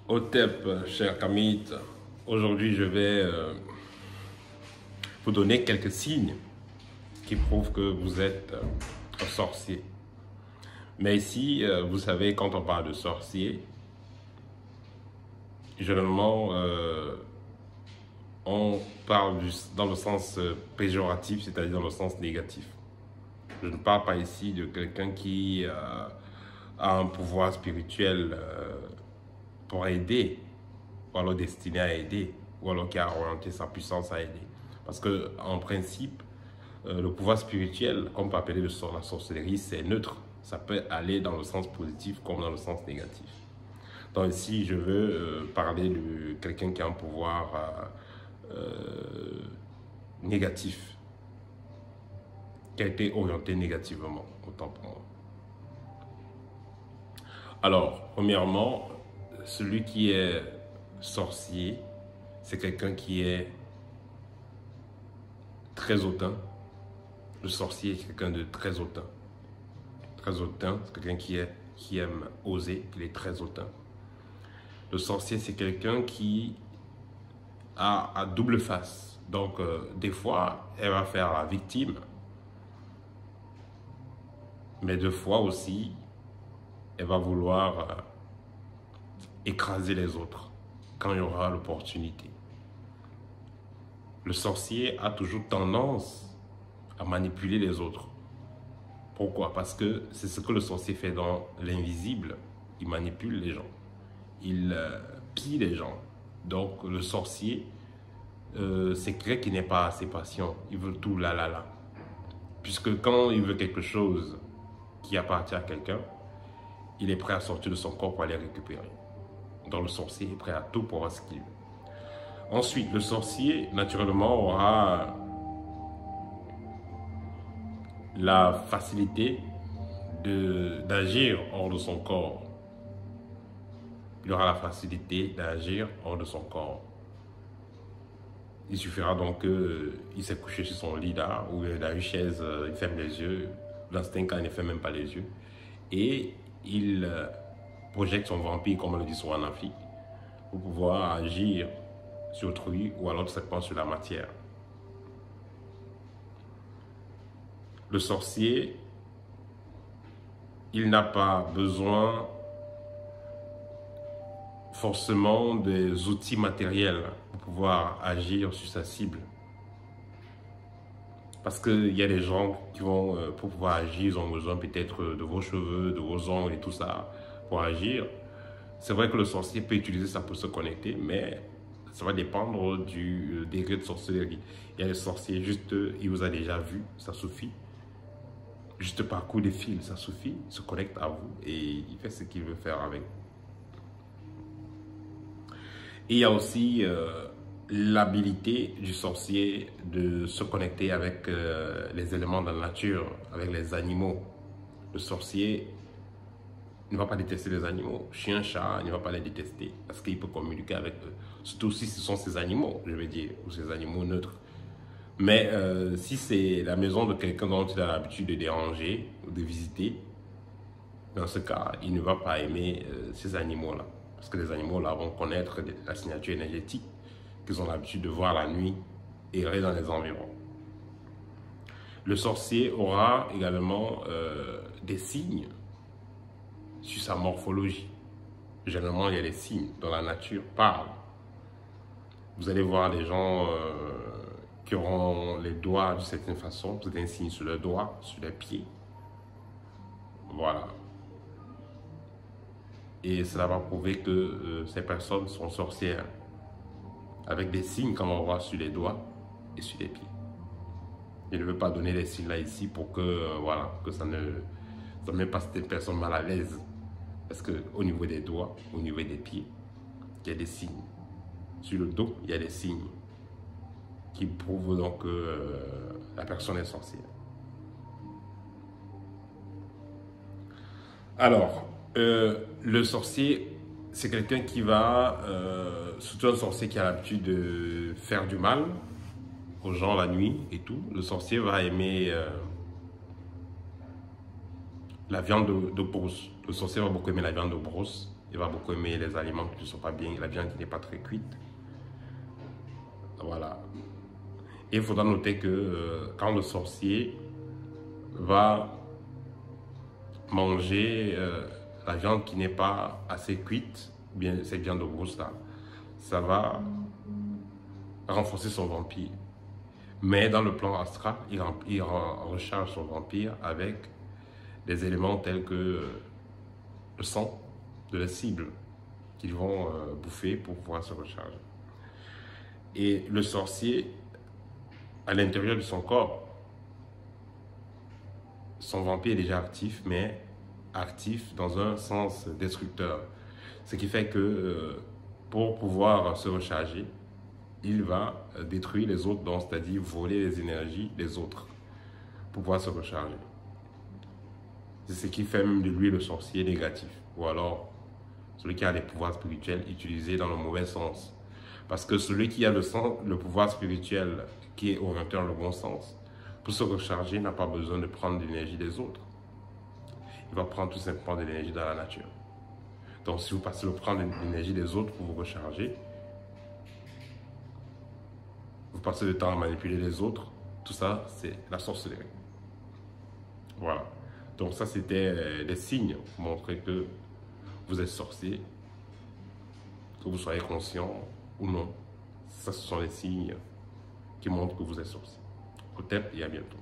Otep, cher Kamit, aujourd'hui je vais vous donner quelques signes qui prouvent que vous êtes un sorcier. Mais ici, vous savez, quand on parle de sorcier, généralement on parle dans le sens péjoratif, c'est-à-dire dans le sens négatif. Je ne parle pas ici de quelqu'un qui a un pouvoir spirituel pour aider, ou alors destiné à aider, ou alors qui a orienté sa puissance à aider. Parce que en principe, le pouvoir spirituel, comme on peut appeler la sorcellerie, c'est neutre. Ça peut aller dans le sens positif comme dans le sens négatif. Donc ici, je veux parler de quelqu'un qui a un pouvoir négatif, qui a été orienté négativement, autant pour moi. Alors, premièrement, celui qui est sorcier, c'est quelqu'un qui est très hautain. Le sorcier est quelqu'un de très hautain. Très hautain, c'est quelqu'un qui aime oser, qui est très hautain. Le sorcier, c'est quelqu'un qui a à double face. Donc, des fois, elle va faire la victime. Mais deux fois aussi, elle va vouloir écraser les autres quand il y aura l'opportunité. Le sorcier a toujours tendance à manipuler les autres. Pourquoi? Parce que c'est ce que le sorcier fait dans l'invisible. Il manipule les gens. Il pille les gens. Donc le sorcier, c'est clair qu'il n'est pas assez patient. Il veut tout là. Puisque quand il veut quelque chose qui appartient à quelqu'un, il est prêt à sortir de son corps pour aller récupérer. Donc le sorcier est prêt à tout pour avoir ce qu'il veut. Ensuite, le sorcier, naturellement, aura la facilité d'agir hors de son corps. Il aura la facilité d'agir hors de son corps. Il suffira donc qu'il s'est couché sur son lit là, ou il a une chaise, il ferme les yeux. Dans certains cas, il ne ferme même pas les yeux. Et il projette son vampire, comme on le dit souvent en Afrique, pour pouvoir agir sur autrui ou alors tout simplement sur la matière. Le sorcier, il n'a pas besoin forcément des outils matériels pour pouvoir agir sur sa cible. Parce qu'il y a des gens qui vont, pour pouvoir agir, ils ont besoin peut-être de vos cheveux, de vos ongles et tout ça pour agir. C'est vrai que le sorcier peut utiliser ça pour se connecter, mais ça va dépendre du degré de sorcellerie. Il y a des sorciers, juste, il vous a déjà vu, ça suffit. Juste par coup de fil, ça suffit, il se connecte à vous et il fait ce qu'il veut faire avec. Et il y a aussi l'habilité du sorcier de se connecter avec les éléments de la nature, avec les animaux. Le sorcier ne va pas détester les animaux. Chien, chat, il ne va pas les détester parce qu'il peut communiquer avec eux. Surtout si ce sont ces animaux, je veux dire, ou ces animaux neutres. Mais si c'est la maison de quelqu'un dont il a l'habitude de déranger ou de visiter, dans ce cas, il ne va pas aimer ces animaux-là. Parce que les animaux-là vont connaître la signature énergétique qu'ils ont l'habitude de voir la nuit errer dans les environs. Le sorcier aura également des signes sur sa morphologie. Généralement, il y a des signes dont la nature parle. Vous allez voir des gens qui auront les doigts d'une certaine façon, vous avez un signe sur le doigt, sur les pieds. Voilà. Et cela va prouver que ces personnes sont sorcières, avec des signes comme on voit sur les doigts et sur les pieds. Je ne veux pas donner les signes là ici pour que, voilà, que ça ne met pas cette personne mal à l'aise. Parce qu'au niveau des doigts, au niveau des pieds, il y a des signes. Sur le dos, il y a des signes qui prouvent donc que la personne est sorcière. Alors, le sorcier, c'est quelqu'un qui va, surtout un sorcier qui a l'habitude de faire du mal aux gens la nuit et tout. Le sorcier va aimer la viande de brousse. Le sorcier va beaucoup aimer la viande de brousse Il va beaucoup aimer les aliments qui ne sont pas bien, la viande qui n'est pas très cuite. Voilà. Et il faudra noter que quand le sorcier va manger la viande qui n'est pas assez cuite, bien cette viande rousse là, ça va renforcer son vampire. Mais dans le plan astral, il recharge son vampire avec des éléments tels que le sang de la cible qu'ils vont bouffer pour pouvoir se recharger. Et le sorcier, à l'intérieur de son corps, son vampire est déjà actif, mais actif dans un sens destructeur. Ce qui fait que pour pouvoir se recharger, il va détruire les autres, c'est-à-dire voler les énergies des autres pour pouvoir se recharger. C'est ce qui fait même de lui le sorcier négatif, ou alors celui qui a les pouvoirs spirituels utilisés dans le mauvais sens. Parce que celui qui a le pouvoir spirituel qui est orienté dans le bon sens, pour se recharger, n'a pas besoin de prendre l'énergie des autres. Il va prendre tout simplement de l'énergie dans la nature. Donc si vous passez le prendre l'énergie des autres pour vous recharger, vous passez le temps à manipuler les autres, tout ça c'est la sorcellerie. Voilà. Donc ça c'était des signes pour montrer que vous êtes sorcier, que vous soyez conscient ou non. Ça ce sont les signes qui montrent que vous êtes sorcier. Au TEP et à bientôt.